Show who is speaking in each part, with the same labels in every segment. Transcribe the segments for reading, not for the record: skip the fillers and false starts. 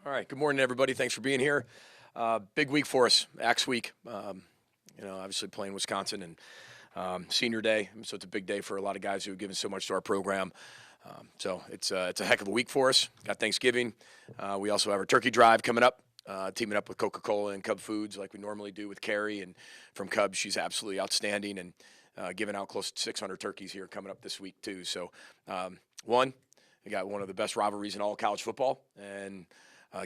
Speaker 1: All right. Good morning, everybody. Thanks for being here. Big week for us, Axe Week. Obviously playing Wisconsin and senior day, so it's a big day for a lot of guys who have given so much to our program. So it's a heck of a week for us. Got Thanksgiving. We also have our turkey drive coming up, teaming up with Coca-Cola and Cub Foods like we normally do with Carrie. And from Cubs, she's absolutely outstanding and giving out close to 600 turkeys here coming up this week too. So we got one of the best rivalries in all college football, and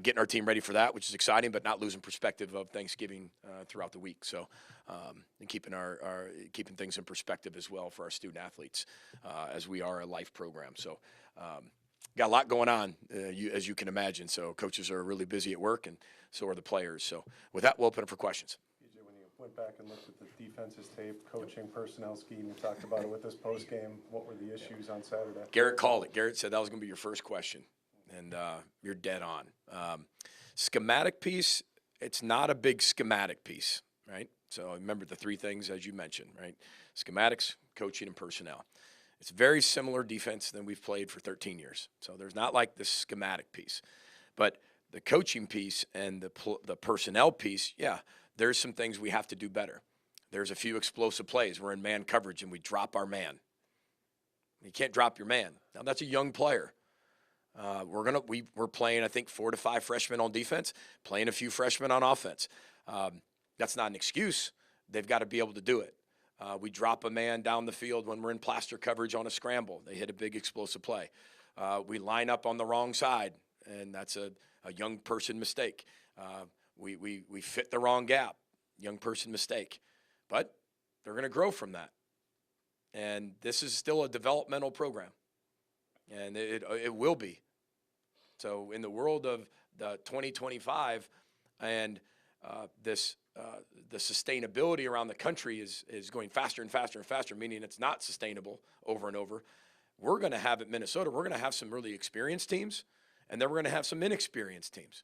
Speaker 1: getting our team ready for that, which is exciting, but not losing perspective of Thanksgiving throughout the week. So, and keeping keeping things in perspective as well for our student athletes, as we are a life program. So, got a lot going on, as you can imagine. So, coaches are really busy at work, and so are the players. So, with that, we'll open up for questions.
Speaker 2: PJ, when you went back and looked at the defense's tape, coaching, personnel scheme, you talked about it with this post game. What were the issues on Saturday?
Speaker 1: Garrett called it. Garrett said that was going to be your first question. And you're dead on. Schematic piece, it's not a big schematic piece, right? So remember the three things as you mentioned, right? Schematics, coaching, and personnel. It's very similar defense than we've played for 13 years. So there's not like this schematic piece. But the coaching piece and the personnel piece, yeah, there's some things we have to do better. There's a few explosive plays. We're in man coverage and we drop our man. You can't drop your man. Now that's a young player. We're playing, I think, 4 to 5 freshmen on defense, playing a few freshmen on offense. That's not an excuse. They've got to be able to do it. We drop a man down the field when we're in plaster coverage on a scramble. They hit a big explosive play. We line up on the wrong side, and that's a young person mistake. We fit the wrong gap, young person mistake. But they're going to grow from that. And this is still a developmental program, and it will be. So in the world of the 2025 and the sustainability around the country is going faster and faster and faster, meaning it's not sustainable over and over. We're going to have at Minnesota, we're going to have some really experienced teams, and then we're going to have some inexperienced teams.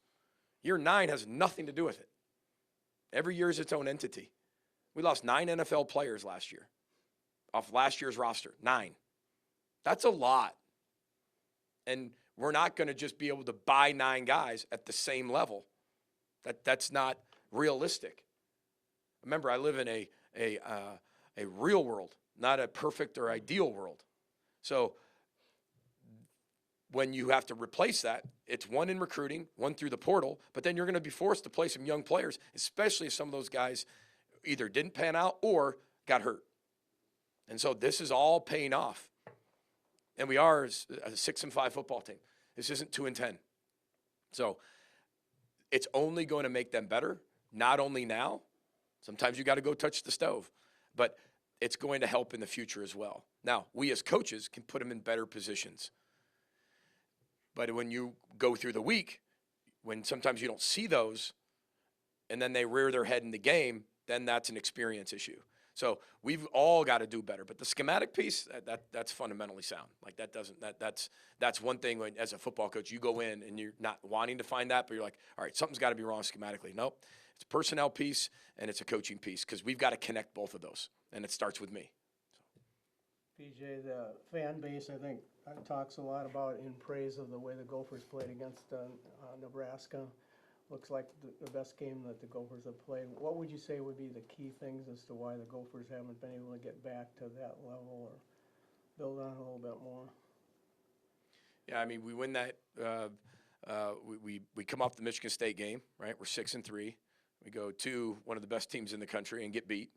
Speaker 1: Year 9 has nothing to do with it. Every year is its own entity. We lost 9 NFL players last year off last year's roster. 9. That's a lot. And we're not going to just be able to buy 9 guys at the same level. That's not realistic. Remember, I live in a real world, not a perfect or ideal world. So when you have to replace that, it's one in recruiting, one through the portal, but then you're going to be forced to play some young players, especially if some of those guys either didn't pan out or got hurt. And so this is all paying off. And we are a 6-5 football team. This isn't 2-10. So it's only going to make them better, not only now. Sometimes you got to go touch the stove. But it's going to help in the future as well. Now, we as coaches can put them in better positions. But when you go through the week, when sometimes you don't see those, and then they rear their head in the game, then that's an experience issue. So we've all got to do better. But the schematic piece, that's fundamentally sound. Like that's one thing when, as a football coach, you go in and you're not wanting to find that, but you're like, all right, something's got to be wrong schematically. Nope. It's a personnel piece and it's a coaching piece because we've got to connect both of those. And it starts with me.
Speaker 3: PJ, the fan base, I think, talks a lot about in praise of the way the Gophers played against Nebraska. Looks like the best game that the Gophers have played. What would you say would be the key things as to why the Gophers haven't been able to get back to that level or build on a little bit more?
Speaker 1: Yeah, I mean, we win that. We come off the Michigan State game, right? We're 6-3. We go to one of the best teams in the country and get beat.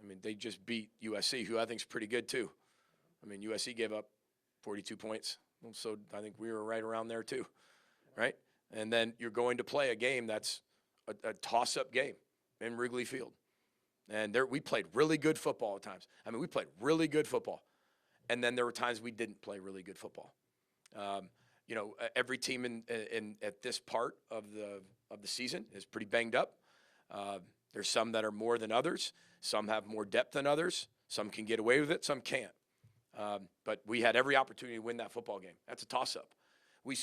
Speaker 1: I mean, they just beat USC, who I think is pretty good too. I mean, USC gave up 42 points, so I think we were right around there too, right? And then you're going to play a game that's a toss-up game in Wrigley Field. And we played really good football at times. I mean, we played really good football. And then there were times we didn't play really good football. Every team at this part of the season is pretty banged up. There's some that are more than others. Some have more depth than others. Some can get away with it. Some can't. But we had every opportunity to win that football game. That's a toss-up. We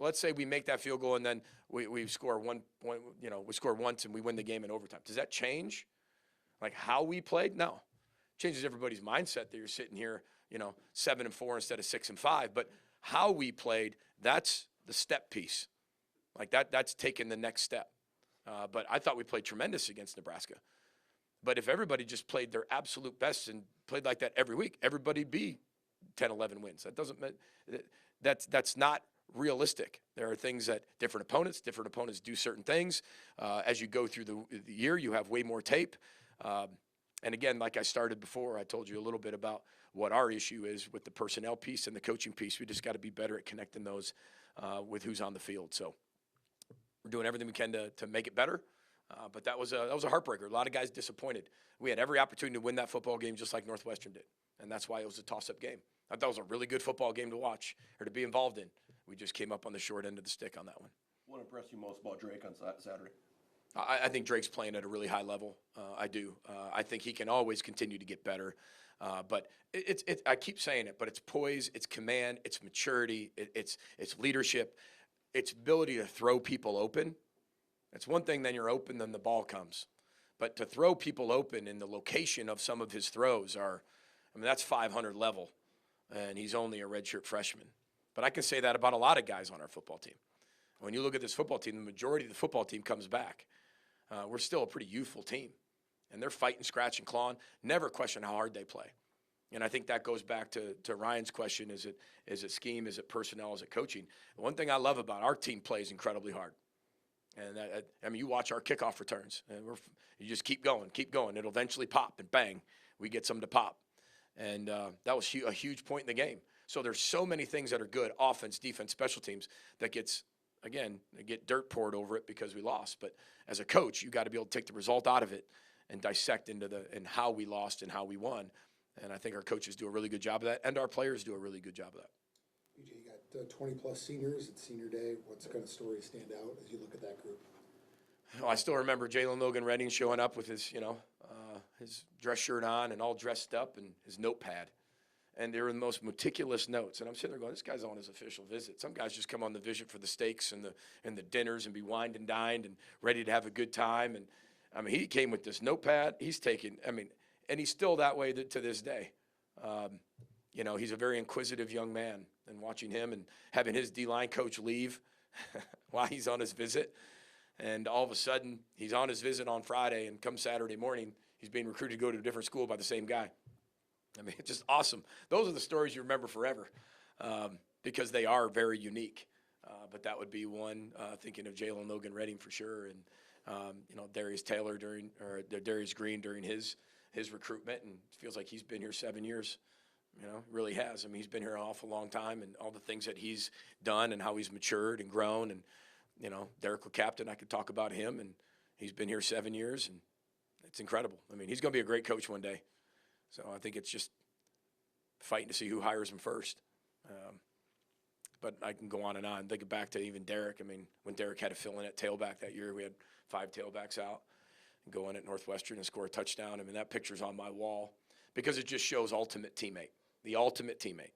Speaker 1: let's say we make that field goal and then we score we score once and we win the game in overtime. Does that change, like how we played? No, it changes everybody's mindset that you're sitting here, 7-4 instead of 6-5. But how we played, that's the step piece. Like that's taken the next step. But I thought we played tremendous against Nebraska. But if everybody just played their absolute best and played like that every week, everybody'd be 10, 11 wins. That doesn't that's not realistic. There are things that different opponents do certain things. As you go through the year, you have way more tape. And again, like I started before, I told you a little bit about what our issue is with the personnel piece and the coaching piece. We just got to be better at connecting those with who's on the field. So we're doing everything we can to make it better. But that was a heartbreaker. A lot of guys disappointed. We had every opportunity to win that football game just like Northwestern did. And that's why it was a toss-up game. I thought it was a really good football game to watch or to be involved in. We just came up on the short end of the stick on that one.
Speaker 4: What impressed you most about Drake on Saturday?
Speaker 1: I think Drake's playing at a really high level. I do. I think he can always continue to get better. But I keep saying it, but it's poise, it's command, it's maturity, it's leadership, it's ability to throw people open. It's one thing, then you're open, then the ball comes. But to throw people open in the location of some of his throws that's 500 level, and he's only a redshirt freshman. But I can say that about a lot of guys on our football team. When you look at this football team, the majority of the football team comes back. We're still a pretty youthful team, and they're fighting, scratching, clawing, never question how hard they play. And I think that goes back to Ryan's question, is it scheme, is it personnel, is it coaching? The one thing I love about our team plays incredibly hard. And you watch our kickoff returns, and you just keep going. It'll eventually pop, and bang, we get some to pop. And that was a huge point in the game. So there's so many things that are good, offense, defense, special teams, that gets, again, they get dirt poured over it because we lost. But as a coach, you got to be able to take the result out of it and dissect into how we lost and how we won. And I think our coaches do a really good job of that, and our players do a really good job of that.
Speaker 5: BJ, you got 20-plus seniors. It's senior day. What's kind of stories stand out as you look at that group?
Speaker 1: Oh, I still remember Jalen Logan Redding showing up with his dress shirt on and all dressed up and his notepad. And they were the most meticulous notes. And I'm sitting there going, this guy's on his official visit. Some guys just come on the visit for the steaks and the dinners and be wined and dined and ready to have a good time. And he came with this notepad. He's taking, and he's still that way to this day. He's a very inquisitive young man. And watching him and having his D-line coach leave while he's on his visit. And all of a sudden, he's on his visit on Friday, and come Saturday morning, he's being recruited to go to a different school by the same guy. It's just awesome. Those are the stories you remember forever because they are very unique. But that would be one, thinking of Jalen Logan Redding for sure, and Darius Green during his recruitment, and it feels like he's been here 7 years. Really has. He's been here an awful long time, and all the things that he's done and how he's matured and grown. And Derek LeCaptain, I could talk about him, and he's been here 7 years, and it's incredible. He's going to be a great coach one day. So I think it's just fighting to see who hires him first. But I can go on and on. Think back to even Derek. When Derek had to fill in at tailback that year, we had 5 tailbacks out and go in at Northwestern and score a touchdown. That picture's on my wall because it just shows ultimate teammate, the ultimate teammate.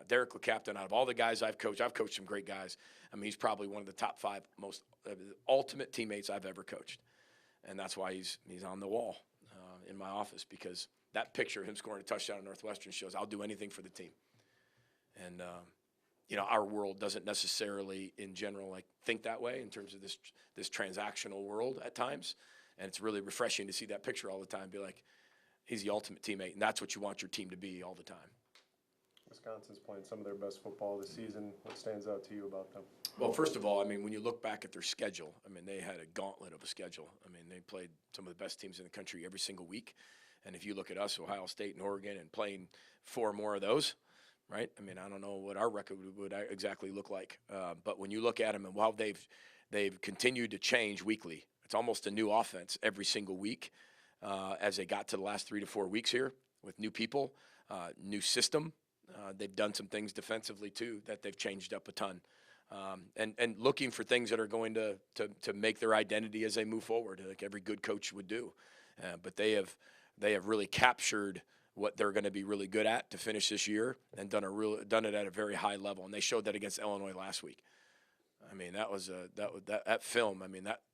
Speaker 1: Derek LeCaptain, out of all the guys I've coached some great guys. He's probably one of the top 5 most ultimate teammates I've ever coached. And that's why he's on the wall in my office, because that picture of him scoring a touchdown at Northwestern shows I'll do anything for the team. And, our world doesn't necessarily in general think that way in terms of this transactional world at times. And it's really refreshing to see that picture all the time, be like, he's the ultimate teammate. And that's what you want your team to be all the time.
Speaker 2: Wisconsin's playing some of their best football this season. What stands out to you about them?
Speaker 1: Well, first of all, when you look back at their schedule, they had a gauntlet of a schedule. They played some of the best teams in the country every single week. And if you look at us, Ohio State and Oregon, and playing 4 more of those, right? I don't know what our record would exactly look like. But when you look at them, and while they've continued to change weekly, it's almost a new offense every single week as they got to the last 3 to 4 weeks here with new people, new system. They've done some things defensively, too, that they've changed up a ton. And looking for things that are going to make their identity as they move forward, like every good coach would do. But they have really captured what they're going to be really good at to finish this year, and done it at a very high level. And they showed that against Illinois last week. That film.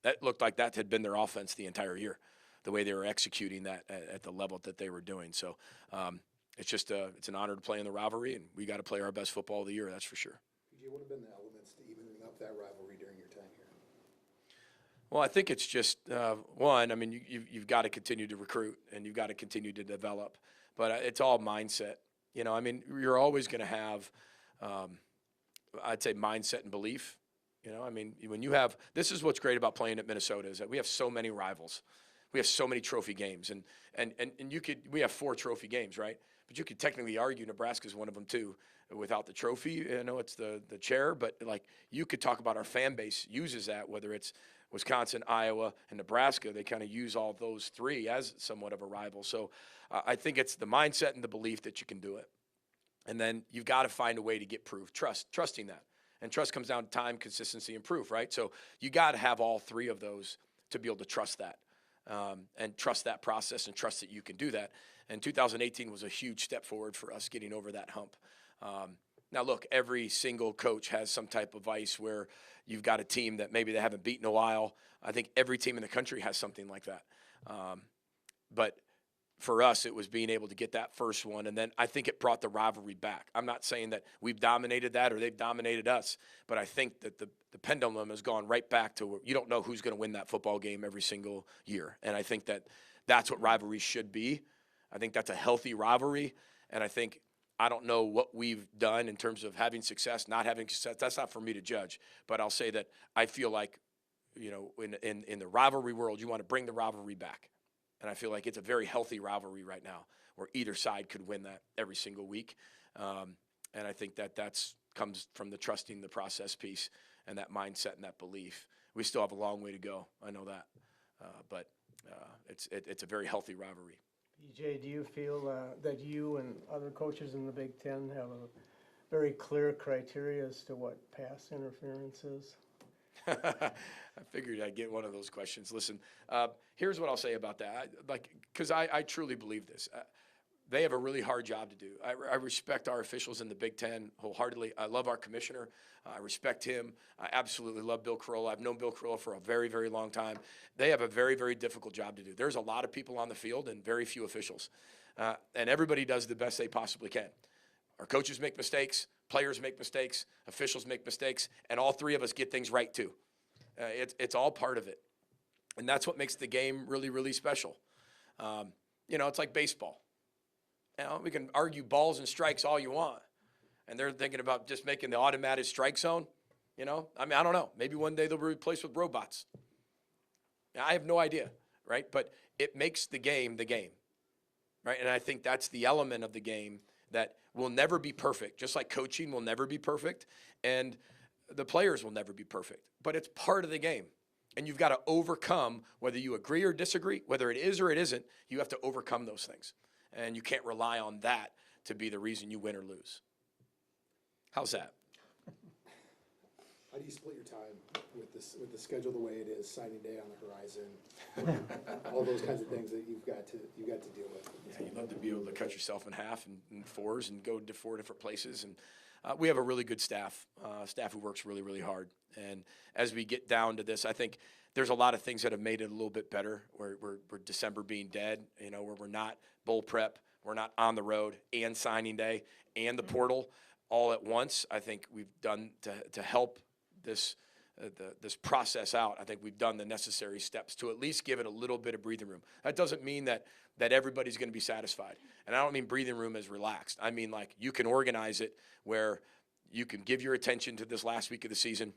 Speaker 1: That looked like that had been their offense the entire year, the way they were executing that at the level that they were doing. So it's just it's an honor to play in the rivalry, and we got to play our best football of the year. That's for sure.
Speaker 5: BJ, what have been the elements to evening up that rivalry during your time here?
Speaker 1: Well, I think it's just one. I mean, you've got to continue to recruit and you've got to continue to develop, but it's all mindset. You know, I mean, you're always going to have, I'd say, mindset and belief. You know, I mean, when you have, this is what's great about playing at Minnesota is that we have so many rivals, we have so many trophy games, and we have 4 trophy games, right? But you could technically argue Nebraska's one of them too. Without the trophy, I know it's the chair, but like you could talk about our fan base uses that, whether it's Wisconsin, Iowa, and Nebraska, they kind of use all those 3 as somewhat of a rival. So I think it's the mindset and the belief that you can do it. And then you've got to find a way to get proof, trusting that. And trust comes down to time, consistency, and proof, right? So you got to have all 3 of those to be able to trust that and trust that process and trust that you can do that. And 2018 was a huge step forward for us getting over that hump. Now, look, every single coach has some type of vice where you've got a team that maybe they haven't beaten in a while. I think every team in the country has something like that. But for us, it was being able to get that first one, and then I think it brought the rivalry back. I'm not saying that we've dominated that or they've dominated us, but I think that the pendulum has gone right back to where you don't know who's going to win that football game every single year. And I think that that's what rivalry should be. I think that's a healthy rivalry, and I don't know what we've done in terms of having success, not having success. That's not for me to judge, but I'll say that I feel like, you know, in the rivalry world, you want to bring the rivalry back. And I feel like it's a very healthy rivalry right now where either side could win that every single week. And I think that comes from the trusting the process piece and that mindset and that belief. We still have a long way to go. I know that. But it's a very healthy rivalry.
Speaker 3: BJ, do you feel that you and other coaches in the Big Ten have a very clear criteria as to what pass interference is?
Speaker 1: I figured I'd get one of those questions. Listen, here's what I'll say about that. Because I truly believe this. They have a really hard job to do. I respect our officials in the Big Ten wholeheartedly. I love our commissioner. I respect him. I absolutely love Bill Carolla. I've known Bill Carolla for a very, very long time. They have a very, very difficult job to do. There's a lot of people on the field and very few officials. And everybody does the best they possibly can. Our coaches make mistakes, players make mistakes, officials make mistakes, and all 3 of us get things right too. It's all part of it. And that's what makes the game really, really special. You know, it's like baseball. You know, we can argue balls and strikes all you want. And they're thinking about just making the automatic strike zone. You know, I mean, I don't know. Maybe one day they'll be replaced with robots. I have no idea, right? But it makes the game, right? And I think that's the element of the game that will never be perfect, just like coaching will never be perfect, and the players will never be perfect. But it's part of the game. And you've got to overcome, whether you agree or disagree, whether it is or it isn't, you have to overcome those things. And you can't rely on that to be the reason you win or lose. How's that?
Speaker 5: How do you split your time with the schedule the way it is, signing day on the horizon, all those kinds of things that you've got to deal with?
Speaker 1: Yeah, you'd love to be able to cut yourself in half in 4s and go to 4 different places. And we have a really good staff who works really, really hard. And as we get down to this, I think there's a lot of things that have made it a little bit better. We're December being dead, you know, where we're not bowl prep, we're not on the road and signing day and the portal all at once. I think we've done to help this process out. I think we've done the necessary steps to at least give it a little bit of breathing room. That doesn't mean that everybody's going to be satisfied. And I don't mean breathing room as relaxed. I mean like you can organize it where you can give your attention to this last week of the season.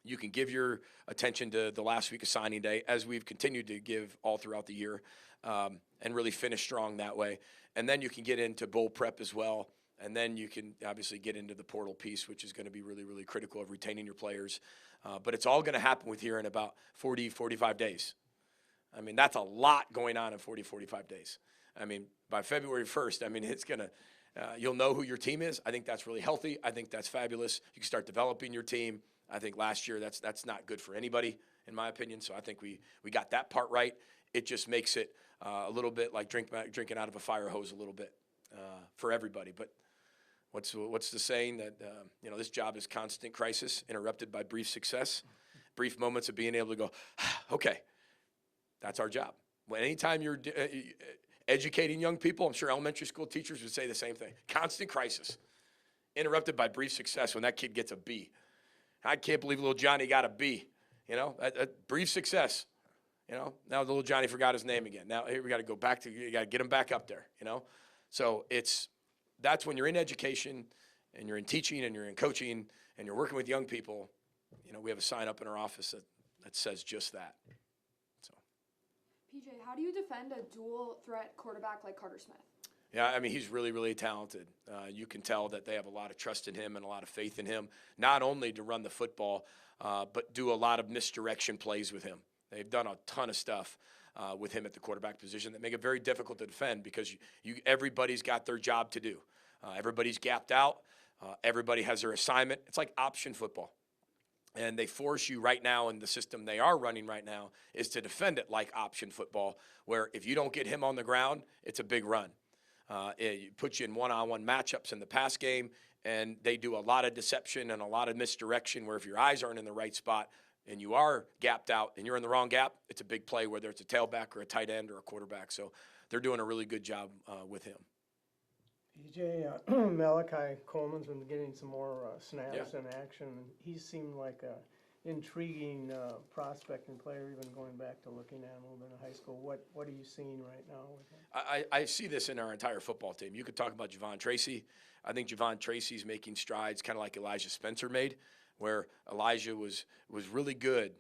Speaker 1: You can give your attention to the last week of signing day, as we've continued to give all throughout the year, and really finish strong that way. And then you can get into bowl prep as well. And then you can obviously get into the portal piece, which is going to be really, really critical of retaining your players. But it's all going to happen with here in about 40, 45 days. I mean, that's a lot going on in 40, 45 days. I mean, by February 1st, I mean, it's going to you'll know who your team is. I think that's really healthy. I think that's fabulous. You can start developing your team. I think last year that's not good for anybody, in my opinion. So I think we got that part right. It just makes it a little bit like drinking out of a fire hose a little bit for everybody. But what's the saying that you know, this job is constant crisis interrupted by brief success, brief moments of being able to go, okay, that's our job. Well, anytime you're educating young people, I'm sure elementary school teachers would say the same thing. Constant crisis interrupted by brief success when that kid gets a B. I can't believe little Johnny got a B. You know, a brief success. You know, now the little Johnny forgot his name again. Now here we got to go back to, you got to get him back up there, you know? So that's when you're in education and you're in teaching and you're in coaching and you're working with young people. You know, we have a sign up in our office that says just that. So.
Speaker 6: PJ, how do you defend a dual threat quarterback like Carter Smith?
Speaker 1: Yeah, I mean, he's really, really talented. You can tell that they have a lot of trust in him and a lot of faith in him, not only to run the football, but do a lot of misdirection plays with him. They've done a ton of stuff with him at the quarterback position that make it very difficult to defend because everybody's got their job to do. Everybody's gapped out. Everybody has their assignment. It's like option football. And they force you right now in the system they are running right now is to defend it like option football, where if you don't get him on the ground, it's a big run. It puts you in one-on-one matchups in the pass game, and they do a lot of deception and a lot of misdirection where if your eyes aren't in the right spot and you are gapped out and you're in the wrong gap, it's a big play, whether it's a tailback or a tight end or a quarterback. So they're doing a really good job with him.
Speaker 3: PJ, Malachi Coleman's been getting some more snaps and action. He seemed like a intriguing prospect and player, even going back to looking at him a little bit in high school. What are you seeing right now with him?
Speaker 1: I see this in our entire football team. You could talk about Javon Tracy. I think Javon Tracy's making strides kind of like Elijah Spencer made, where Elijah was really good,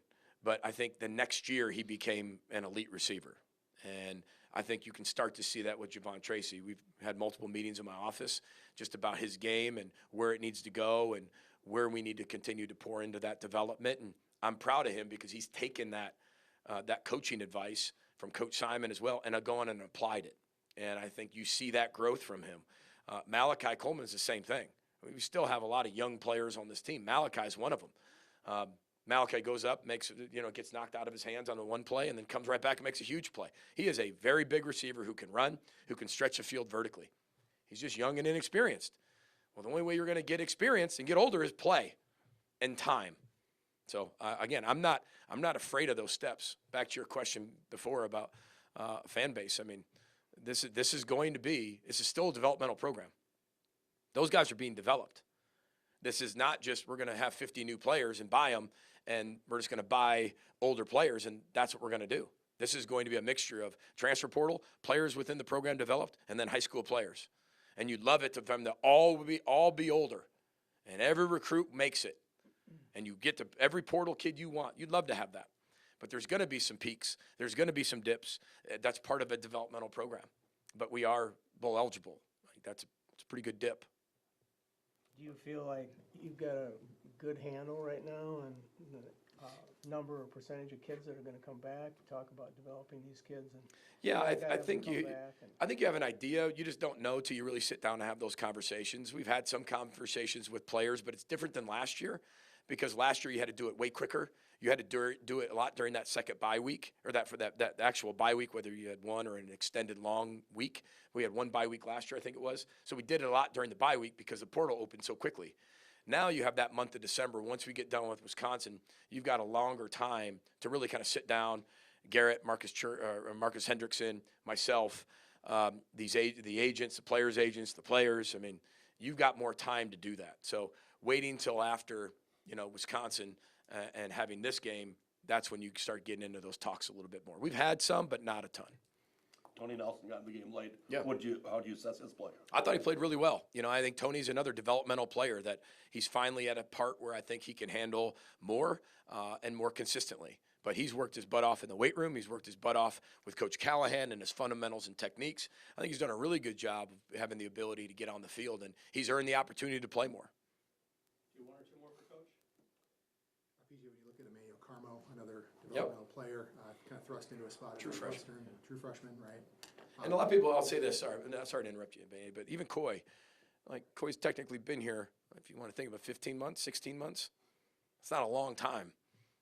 Speaker 1: but I think the next year he became an elite receiver. And I think you can start to see that with Javon Tracy. We've had multiple meetings in my office just about his game and where it needs to go and where we need to continue to pour into that development. And I'm proud of him because he's taken that coaching advice from Coach Simon as well and gone and applied it. And I think you see that growth from him. Malachi Coleman is the same thing. We still have a lot of young players on this team. Malachi is one of them. Malachi goes up, gets knocked out of his hands on the one play, and then comes right back and makes a huge play. He is a very big receiver who can run, who can stretch the field vertically. He's just young and inexperienced. Well, the only way you're going to get experience and get older is play and time. So again, I'm not afraid of those steps. Back to your question before about fan base. I mean, this is still a developmental program. Those guys are being developed. This is not just we're going to have 50 new players and buy them, and we're just going to buy older players, and that's what we're going to do. This is going to be a mixture of transfer portal, players within the program developed, and then high school players. And you'd love it for them to all be older, and every recruit makes it. And you get to every portal kid you want. You'd love to have that. But there's going to be some peaks. There's going to be some dips. That's part of a developmental program. But we are bowl eligible. It's a pretty good dip.
Speaker 3: Do you feel like you've got a good handle right now on the number or percentage of kids that are going to come back? You talk about developing these kids. And
Speaker 1: yeah, I think you have an idea. You just don't know till you really sit down and have those conversations. We've had some conversations with players, but it's different than last year because last year you had to do it way quicker. You had to do it a lot during that second bye week or that actual bye week, whether you had one or an extended long week. We had one bye week last year, I think it was. So we did it a lot during the bye week because the portal opened so quickly. Now you have that month of December. Once we get done with Wisconsin, you've got a longer time to really kind of sit down. Garrett, Marcus Hendrickson, myself, the agents, the players' agents, the players. I mean, you've got more time to do that. So waiting till after Wisconsin and having this game, that's when you start getting into those talks a little bit more. We've had some, but not a ton.
Speaker 4: Tony Nelson got in the game late.
Speaker 1: Yeah.
Speaker 4: How do you assess his play?
Speaker 1: I thought he played really well. I think Tony's another developmental player that he's finally at a part where I think he can handle more and more consistently. But he's worked his butt off in the weight room. He's worked his butt off with Coach Callahan and his fundamentals and techniques. I think he's done a really good job of having the ability to get on the field, and he's earned the opportunity to play more.
Speaker 5: One or two more for Coach? PJ, when you look at Emmanuel Carmo, another developmental player, kind of thrust into a spot at Northwestern, true freshman, right?
Speaker 1: And a lot of people, I'll say this, sorry to interrupt you, but even Coy, Coy's technically been here, if you want to think about 15 months, 16 months. It's not a long time,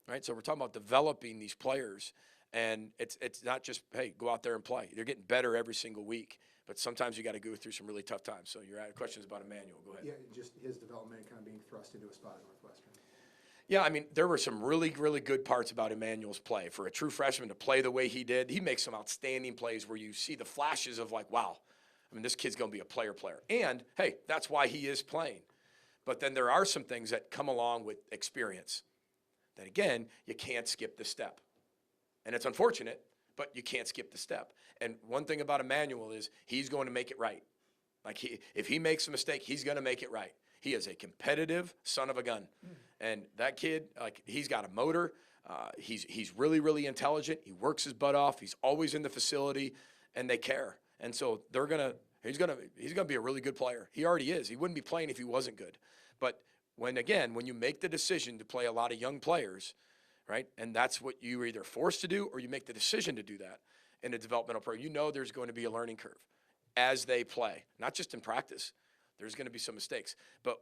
Speaker 1: right? So we're talking about developing these players, and it's not just, hey, go out there and play. They're getting better every single week, but sometimes you got to go through some really tough times. So your questions about Emmanuel, go ahead.
Speaker 5: Yeah, just his development kind of being thrust into a spot at Northwestern.
Speaker 1: Yeah, I mean, there were some really, really good parts about Emmanuel's play. For a true freshman to play the way he did, he makes some outstanding plays where you see the flashes of wow, I mean, this kid's going to be a player. And, hey, that's why he is playing. But then there are some things that come along with experience. then again, you can't skip the step. And it's unfortunate, but you can't skip the step. And one thing about Emmanuel is he's going to make it right. Like if he makes a mistake, he's going to make it right. He is a competitive son of a gun. And that kid, like, he's got a motor. He's really, really intelligent. He works his butt off. He's always in the facility, and they care. And so he's gonna be a really good player. He already is. He wouldn't be playing if he wasn't good. But when you make the decision to play a lot of young players, right, and that's what you're either forced to do or you make the decision to do that in a developmental program, you know there's going to be a learning curve as they play, not just in practice. There's going to be some mistakes. But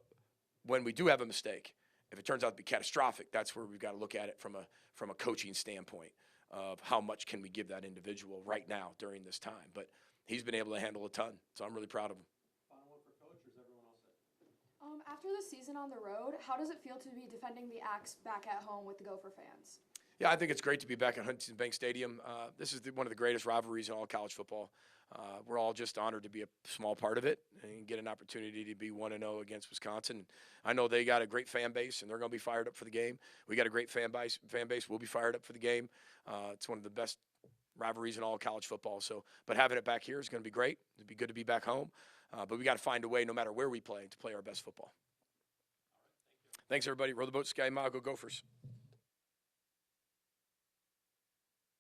Speaker 1: when we do have a mistake, if it turns out to be catastrophic, that's where we've got to look at it from a coaching standpoint of how much can we give that individual right now during this time. But he's been able to handle a ton, so I'm really proud of him.
Speaker 7: Final one for Coach, or is everyone else set?
Speaker 6: After the season on the road, how does it feel to be defending the Axe back at home with the Gopher fans?
Speaker 1: Yeah, I think it's great to be back at Huntington Bank Stadium. This is one of the greatest rivalries in all college football. We're all just honored to be a small part of it and get an opportunity to be 1-0 against Wisconsin. I know they got a great fan base, and they're going to be fired up for the game. We got a great fan base. We'll be fired up for the game. It's one of the best rivalries in all college football. But having it back here is going to be great. It'd be good to be back home. But we got to find a way, no matter where we play, to play our best football. Thanks, everybody. Row the boat, Sky Mile, go Gophers.